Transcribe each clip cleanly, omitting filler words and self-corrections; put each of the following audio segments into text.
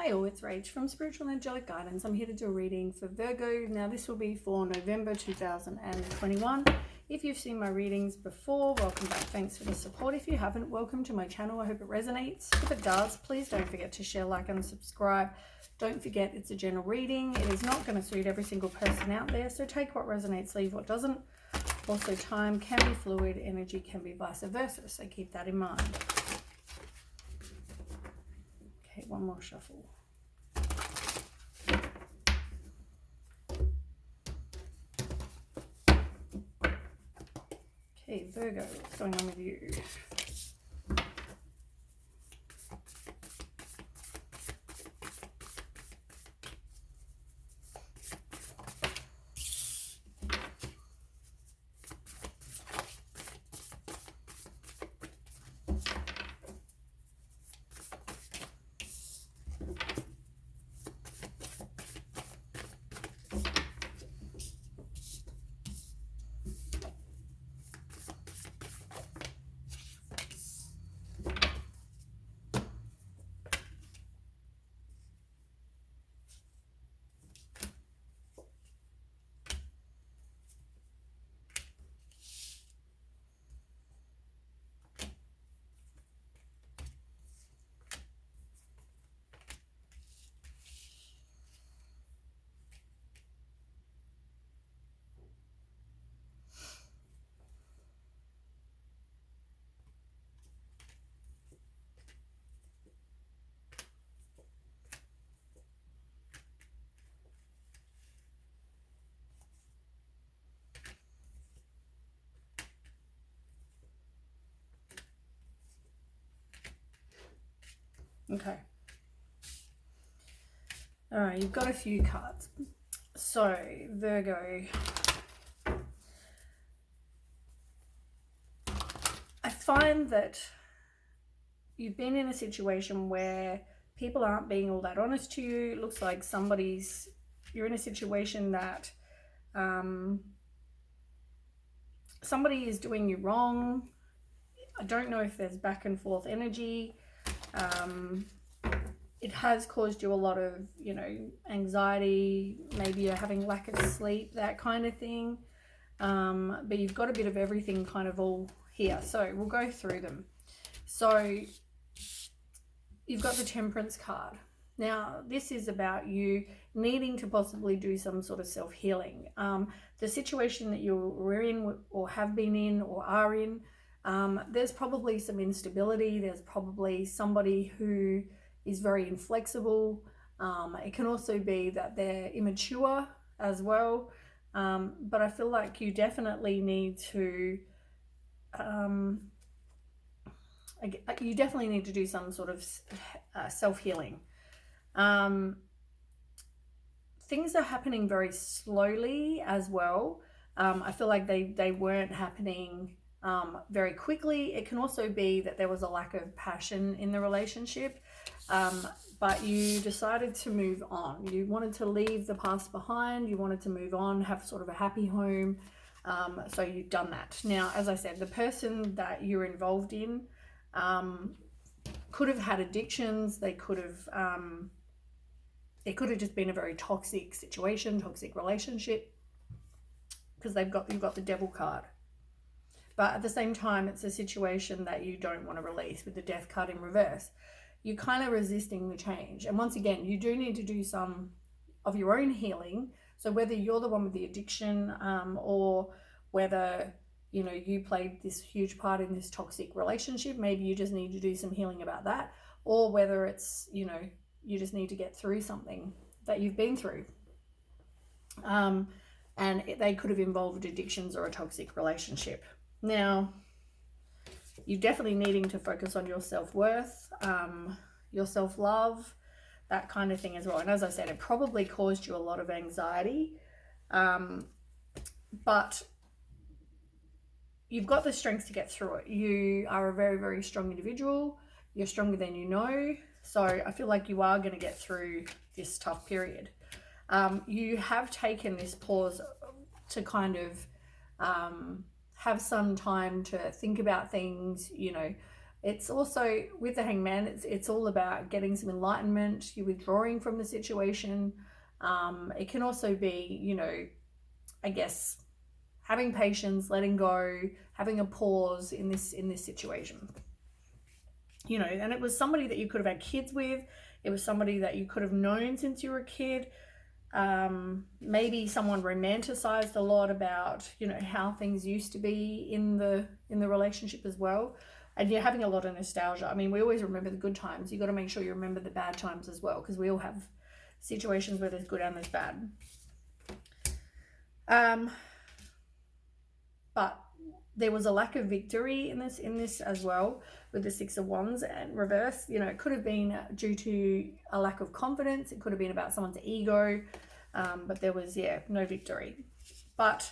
Hi all, it's Rach from Spiritual and Angelic Guidance. I'm here to do a reading for Virgo. Now this will be for November 2021. If you've seen my readings before, welcome back. Thanks for the support. If you haven't, welcome to my channel. I hope it resonates. If it does, please don't forget to share, like, and subscribe. Don't forget it's a general reading. It is not going to suit every single person out there, so take what resonates, leave what doesn't. Also, time can be fluid, energy can be vice versa, so keep that in mind. Okay, one more shuffle. Okay, Virgo, what's going on with you? Okay. All right, you've got a few cards. So, Virgo, I find that you've been in a situation where people aren't being all that honest to you. It looks like you're in a situation that somebody is doing you wrong. I don't know if there's back and forth energy. It has caused you a lot of, anxiety. Maybe you're having lack of sleep, that kind of thing. But you've got a bit of everything kind of all here. So we'll go through them. So you've got the Temperance card. Now, this is about you needing to possibly do some sort of self-healing. The situation that you're in or have been in or are in, there's probably some instability. There's probably somebody who is very inflexible. It can also be that they're immature as well. But I feel like you definitely need to do some sort of self-healing. Things are happening very slowly as well. I feel like they weren't happening very quickly. It can also be that there was a lack of passion in the relationship, but you decided to move on. You wanted to leave the past behind. You wanted to move on, have sort of a happy home. So you've done that. Now, as I said, the person that you're involved in could have had addictions. They could have it could have just been a very toxic situation, toxic relationship, because you've got the Devil card. But at the same time, it's a situation that you don't want to release with the Death card in reverse. You're kind of resisting the change. And once again, you do need to do some of your own healing. So whether you're the one with the addiction, or whether you played this huge part in this toxic relationship, maybe you just need to do some healing about that, or whether it's you just need to get through something that you've been through. And they could have involved addictions or a toxic relationship. Now, you're definitely needing to focus on your self-worth, your self-love, that kind of thing as well. And as I said, it probably caused you a lot of anxiety, but you've got the strength to get through it. You are a very, very strong individual. You're stronger than you know. So I feel like you are going to get through this tough period. You have taken this pause to kind of have some time to think about things, It's also with the Hangman, it's all about getting some enlightenment. You're withdrawing from the situation. It can also be, you know, I guess having patience, letting go, having a pause in this situation. You know, and it was somebody that you could have had kids with. It was somebody that you could have known since you were a kid. Maybe someone romanticized a lot about, you know, how things used to be in the relationship as well, and you're having a lot of nostalgia. I mean, we always remember the good times. You got to make sure you remember the bad times as well, because we all have situations where there's good and there's bad. But there was a lack of victory in this as well, with the Six of Wands and reverse. You know, it could have been due to a lack of confidence. It could have been about someone's ego, but there was, no victory. But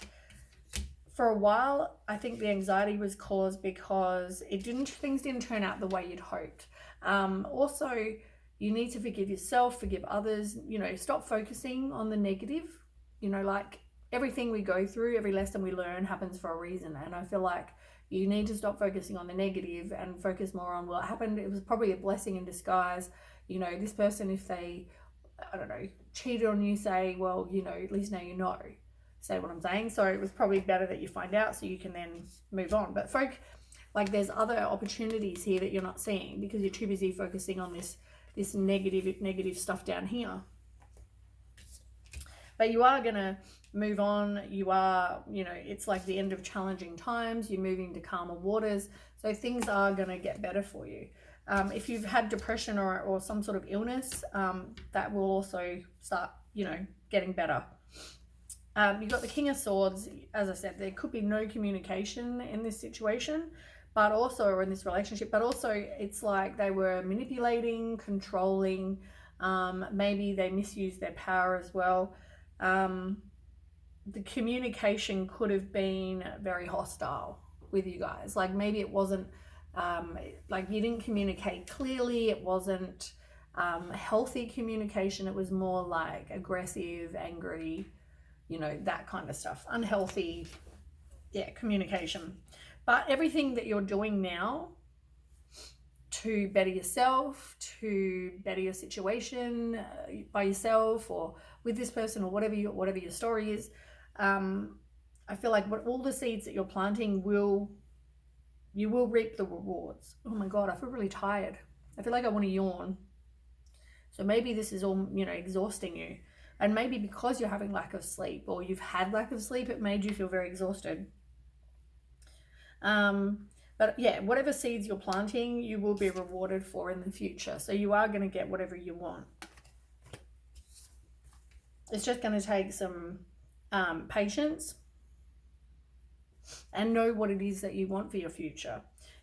for a while, I think the anxiety was caused because things didn't turn out the way you'd hoped. Also, you need to forgive yourself, forgive others. You know, stop focusing on the negative. You know, like, everything we go through, every lesson we learn happens for a reason. And I feel like you need to stop focusing on the negative and focus more on what happened. It was probably a blessing in disguise. You know, this person, if they, I don't know, cheated on you, say, well, you know, at least now you know. Say what I'm saying. So it was probably better that you find out so you can then move on. But like, there's other opportunities here that you're not seeing because you're too busy focusing on this negative stuff down here. But you are going to move on. You are, you know, it's like the end of challenging times. You're moving to calmer waters. So things are going to get better for you. If you've had depression or some sort of illness, that will also start, you know, getting better. You've got the King of Swords. As I said, there could be no communication in this situation, but also, or in this relationship, but also it's like they were manipulating, controlling. Maybe they misused their power as well. The communication could have been very hostile with you guys. Like, maybe it wasn't, like, you didn't communicate clearly. It wasn't healthy communication. It was more like aggressive, angry, you know, that kind of stuff. Unhealthy, communication. But everything that you're doing now to better yourself, to better your situation by yourself or with this person, or whatever your story is, I feel like all the seeds that you're planting you will reap the rewards. Oh my God, I feel really tired. I feel like I want to yawn. So maybe this is all, you know, exhausting you. And maybe because you're having lack of sleep, or you've had lack of sleep, it made you feel very exhausted. But yeah, whatever seeds you're planting, you will be rewarded for in the future. So you are going to get whatever you want. It's just going to take some patience and know what it is that you want for your future.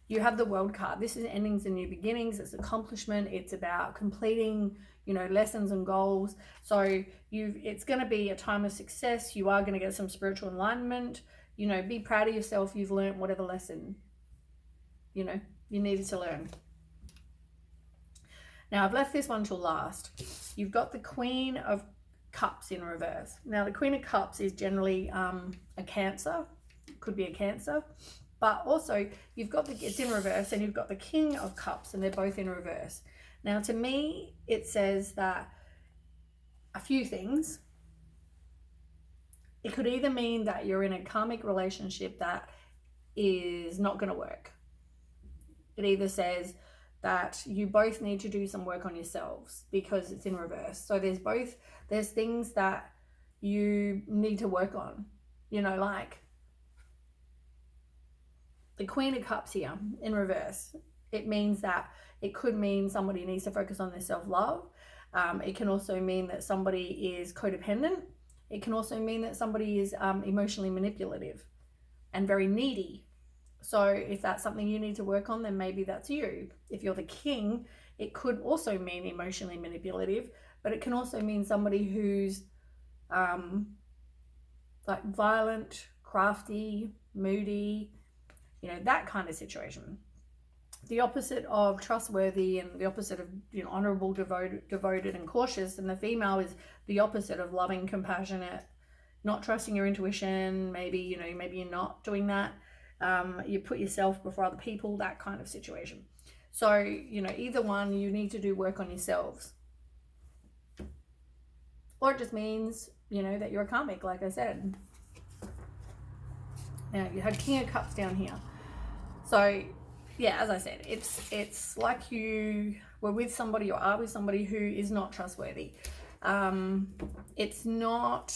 You have the World card. This is endings and new beginnings. It's accomplishment. It's about completing, you know, lessons and goals. So it's going to be a time of success. You are going to get some spiritual enlightenment. You know, be proud of yourself. You've learned whatever lesson, you know, you needed to learn. Now, I've left this one till last. You've got the Queen of Cups in reverse. Now, the Queen of Cups is generally a Cancer. It could be a Cancer. But also, it's in reverse, and you've got the King of Cups, and they're both in reverse. Now, to me, it says that a few things. It could either mean that you're in a karmic relationship that is not going to work. It either says that you both need to do some work on yourselves because it's in reverse. So there's things that you need to work on, you know, like the Queen of Cups here in reverse. It means that it could mean somebody needs to focus on their self-love. It can also mean that somebody is codependent. It can also mean that somebody is emotionally manipulative and very needy. So if that's something you need to work on, then maybe that's you. If you're the King, it could also mean emotionally manipulative, but it can also mean somebody who's like violent, crafty, moody, you know, that kind of situation. The opposite of trustworthy and the opposite of, you know, honorable, devoted and cautious, and the female is the opposite of loving, compassionate, not trusting your intuition. Maybe, you know, maybe you're not doing that. You put yourself before other people, that kind of situation. So, you know, either one, you need to do work on yourselves. Or it just means, you know, that you're a karmic, like I said. Now, you had King of Cups down here. So, yeah, as I said, it's like you were with somebody or are with somebody who is not trustworthy. It's not...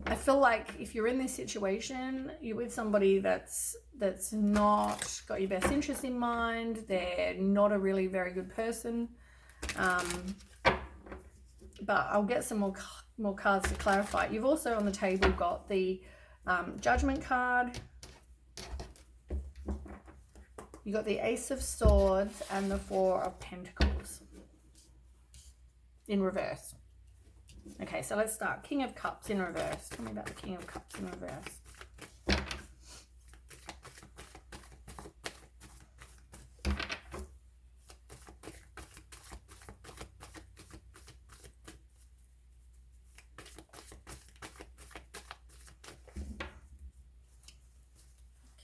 I feel like if you're in this situation, you're with somebody that's not got your best interest in mind. They're not a really very good person. But I'll get some more cards to clarify. You've also on the table got the Judgment card. You got the Ace of Swords and the Four of Pentacles in reverse. Okay, so let's start. King of Cups in reverse. Tell me about the King of Cups in reverse.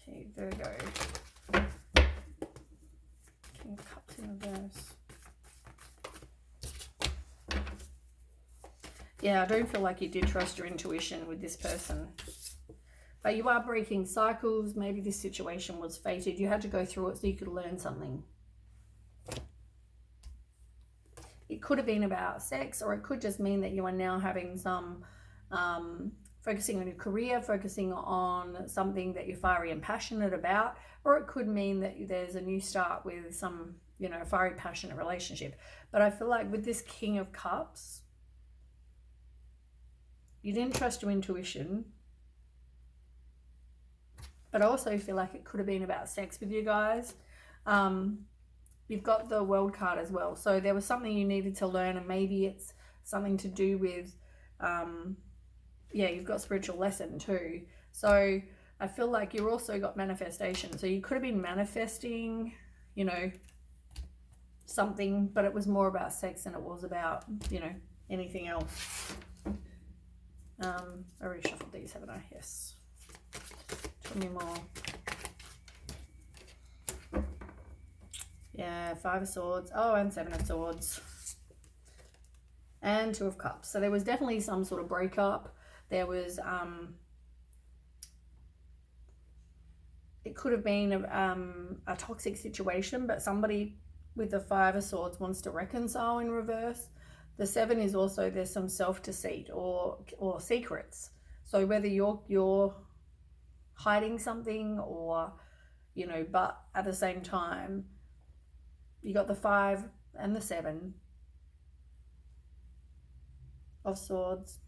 Okay, Virgo. King of Cups in reverse. Yeah, I don't feel like you did trust your intuition with this person. But you are breaking cycles. Maybe this situation was fated. You had to go through it so you could learn something. It could have been about sex, or it could just mean that you are now having some focusing on your career, focusing on something that you're fiery and passionate about, or it could mean that there's a new start with some, you know, fiery, passionate relationship. But I feel like with this King of Cups, you didn't trust your intuition. But I also feel like it could have been about sex with you guys. You've got the World card as well. So there was something you needed to learn, and maybe it's something to do with, yeah, you've got spiritual lesson too. So I feel like you've also got manifestation. So you could have been manifesting, you know, something, but it was more about sex than it was about, you know, anything else. I already shuffled these, haven't I? Yes. Tell me more. Yeah, Five of Swords. Oh, and Seven of Swords. And Two of Cups. So there was definitely some sort of breakup. There was, it could have been a toxic situation, but somebody with the Five of Swords wants to reconcile in reverse. The Seven is also, there's some self-deceit or secrets. So whether you're hiding something or, you know, but at the same time, you got the Five and the Seven of Swords,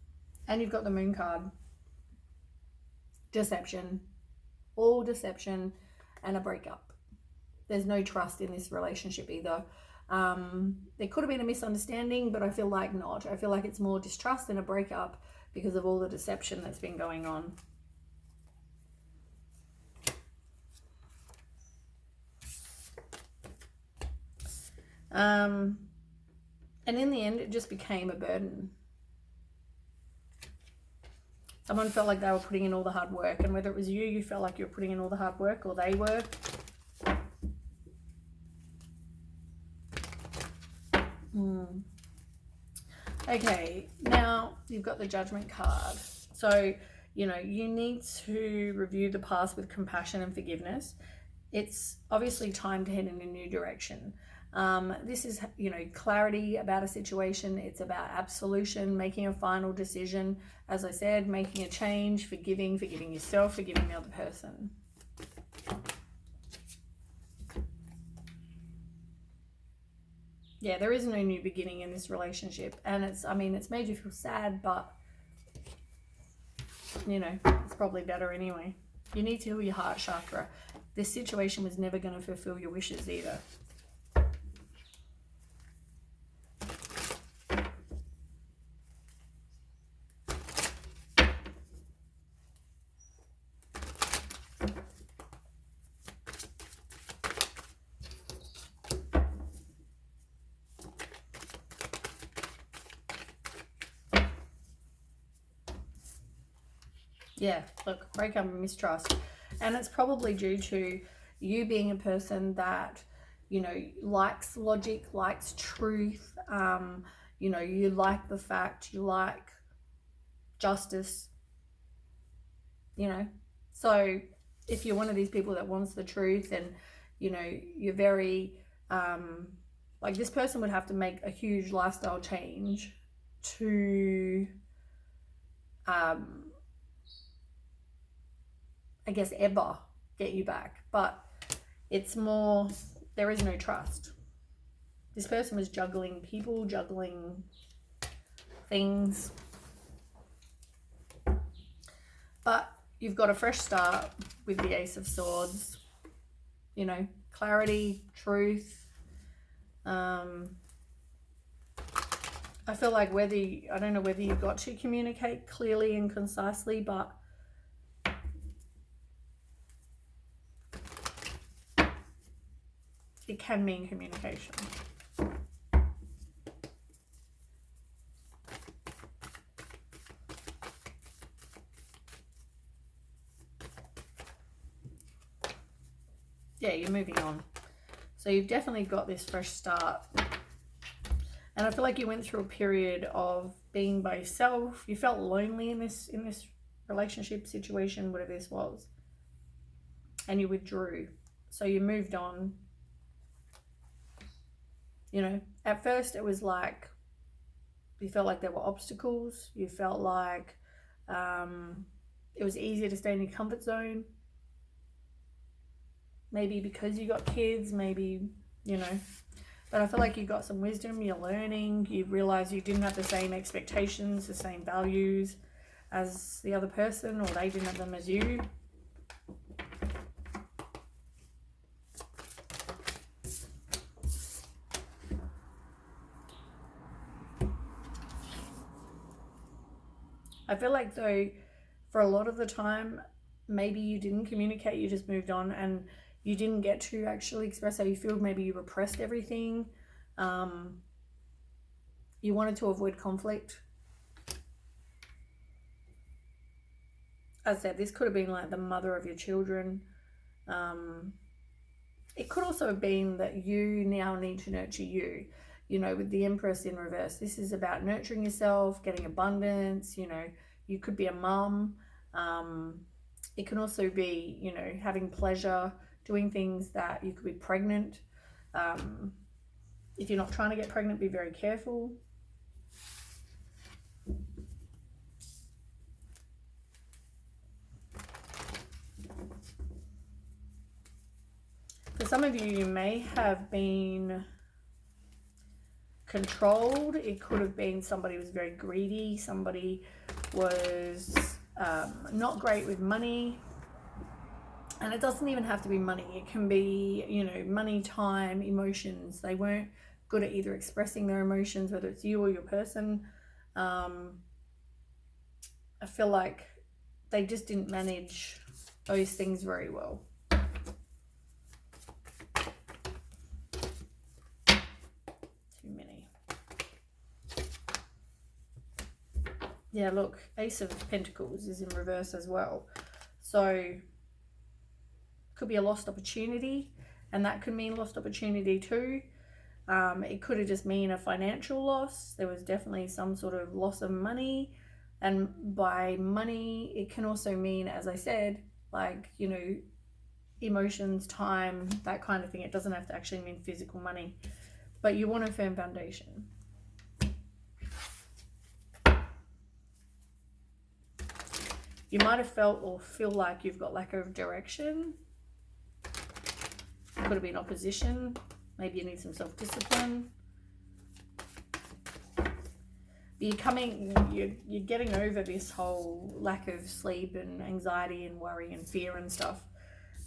and you've got the Moon card. Deception, all deception, and a breakup. There's no trust in this relationship either. There could have been a misunderstanding, but I feel like not. I feel like it's more distrust than a breakup because of all the deception that's been going on. And in the end, it just became a burden. Someone felt like they were putting in all the hard work, and whether it was you felt like you were putting in all the hard work, or they were. Okay, now you've got the Judgment card. So, you know, you need to review the past with compassion and forgiveness. It's obviously time to head in a new direction. This is, you know, clarity about a situation. It's about absolution, making a final decision. As I said, making a change, forgiving yourself, forgiving the other person. Yeah, there is no new beginning in this relationship. And it's, I mean, it's made you feel sad, but, you know, it's probably better anyway. You need to heal your heart chakra. This situation was never going to fulfill your wishes either. Yeah, look, breakup and mistrust. And it's probably due to you being a person that, you know, likes logic, likes truth. You know, you like the fact, you like justice, you know. So if you're one of these people that wants the truth, and, you know, you're very, like, this person would have to make a huge lifestyle change to, I guess, ever get you back. But it's more, there is no trust. This person was juggling people, juggling things. But you've got a fresh start with the Ace of Swords. You know, clarity, truth. I feel like I don't know whether you got to communicate clearly and concisely, but it can mean communication. Yeah, you're moving on. So you've definitely got this fresh start. And I feel like you went through a period of being by yourself. You felt lonely in this relationship situation, whatever this was. And you withdrew. So you moved on. You know, at first it was like, you felt like there were obstacles. You felt like it was easier to stay in your comfort zone. Maybe because you got kids, maybe, you know. But I feel like you got some wisdom, you're learning, you realize you didn't have the same expectations, the same values as the other person, or they didn't have them as you. I feel like, though, for a lot of the time, maybe you didn't communicate, you just moved on, and you didn't get to actually express how you feel. Maybe you repressed everything. You wanted to avoid conflict. As I said, this could have been like the mother of your children. It could also have been that you now need to nurture you. You know, with the Empress in reverse, this is about nurturing yourself, getting abundance. You know, you could be a mum. It can also be, you know, having pleasure, doing things that you could be pregnant. If you're not trying to get pregnant, be very careful. For some of you, you may have been controlled. It could have been somebody was very greedy. Somebody was not great with money. And it doesn't even have to be money. It can be, you know, money, time, emotions. They weren't good at either expressing their emotions, whether it's you or your person. I feel like they just didn't manage those things very well. Too many. Yeah, look, Ace of Pentacles is in reverse as well. So could be a lost opportunity, and that could mean lost opportunity too. It could have just mean a financial loss. There was definitely some sort of loss of money, and by money it can also mean, as I said, like, you know, emotions, time, that kind of thing. It doesn't have to actually mean physical money, but you want a firm foundation. You might have felt or feel like you've got lack of direction. Could have been opposition. Maybe you need some self-discipline. You're getting over this whole lack of sleep and anxiety and worry and fear and stuff.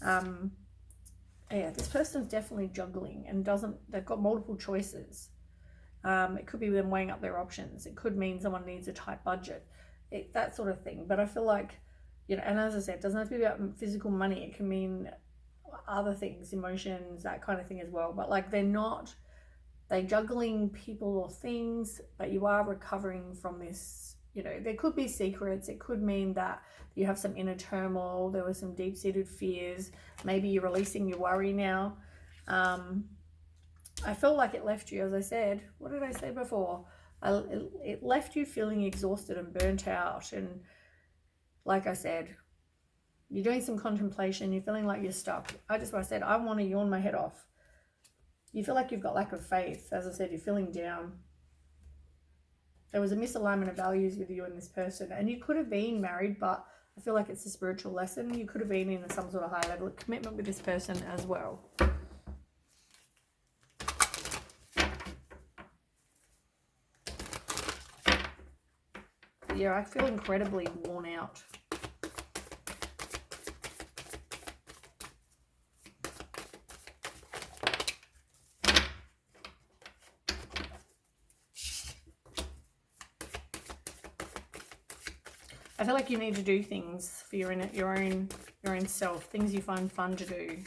Yeah, this person's definitely juggling and they've got multiple choices. It could be them weighing up their options. It could mean someone needs a tight budget, that sort of thing. But I feel like, you know, and as I said, it doesn't have to be about physical money. It can mean other things, emotions, that kind of thing as well. But like, they're juggling people or things, but you are recovering from this You know, there could be secrets. It could mean that you have some inner turmoil. There were some deep-seated fears. Maybe you're releasing your worry now. I feel like it left you, as I said, what did I say before? It left you feeling exhausted and burnt out. And like I said, you're doing some contemplation. You're feeling like you're stuck. What I said, I want to yawn my head off. You feel like you've got lack of faith. As I said, you're feeling down. There was a misalignment of values with you and this person. And you could have been married, but I feel like it's a spiritual lesson. You could have been in some sort of high level of commitment with this person as well. Yeah, I feel incredibly worn out. I feel like you need to do things for your own self, things you find fun to do.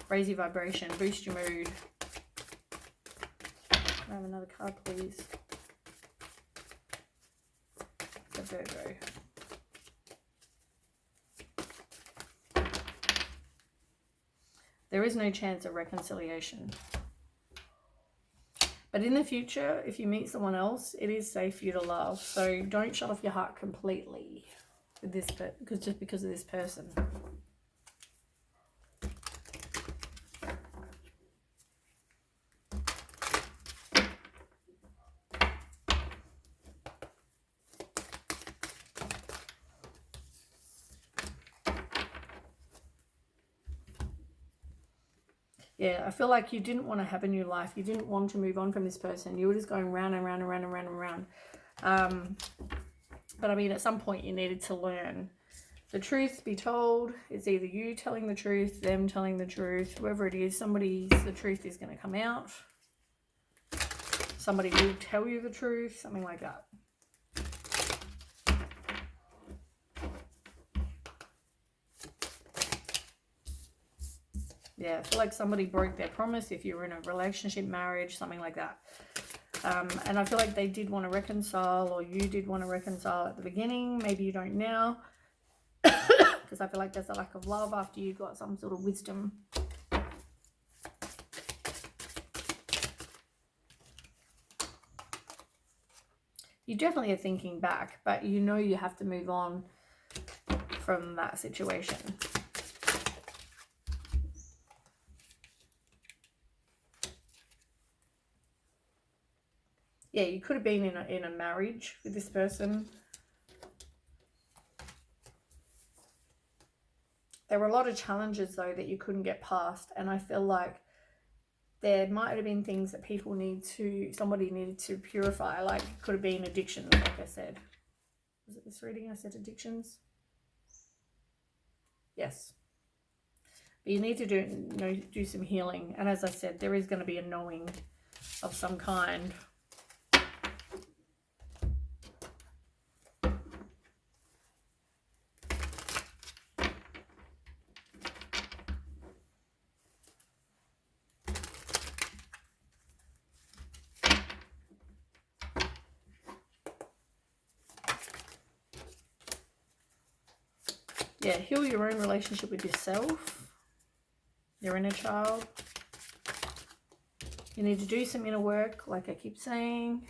Raise your vibration, boost your mood. Can I have another card, please? It's a Virgo. There is no chance of reconciliation. But in the future, if you meet someone else, it is safe for you to love. So don't shut off your heart completely with this, just because of this person. Yeah, I feel like you didn't want to have a new life. You didn't want to move on from this person. You were just going round and round and round and round and round. But I mean, at some point you needed to learn the truth be told. It's either you telling the truth, them telling the truth, whoever it is, the truth is going to come out. Somebody will tell you the truth, something like that. Yeah, I feel like somebody broke their promise if you were in a relationship, marriage, something like that. And I feel like they did want to reconcile, or you did want to reconcile at the beginning. Maybe you don't now. Because I feel like there's a lack of love after you got some sort of wisdom. You definitely are thinking back, but you know you have to move on from that situation. Yeah, you could have been in a marriage with this person. There were a lot of challenges, though, that you couldn't get past. And I feel like there might have been things that somebody needed to purify. Like, it could have been addictions, like I said. Was it this reading I said addictions? Yes. But you need to do some healing. And as I said, there is going to be a knowing of some kind. Yeah, heal your own relationship with yourself, your inner child. You need to do some inner work, like I keep saying.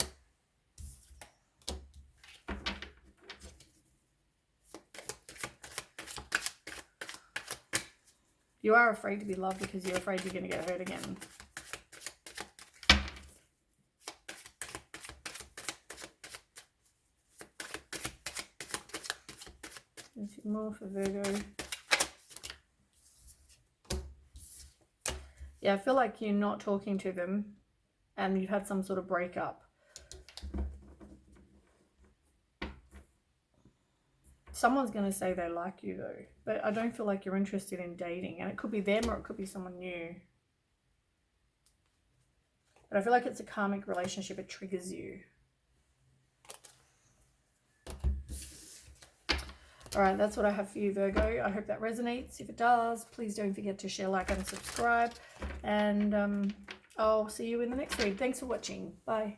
You are afraid to be loved because you're afraid you're going to get hurt again. A few more for Virgo. Yeah, I feel like you're not talking to them and you've had some sort of breakup. Someone's going to say they like you, though. But I don't feel like you're interested in dating. And it could be them or it could be someone new. But I feel like it's a karmic relationship. It triggers you. All right, that's what I have for you, Virgo. I hope that resonates. If it does, please don't forget to share, like, and subscribe. And I'll see you in the next read. Thanks for watching. Bye.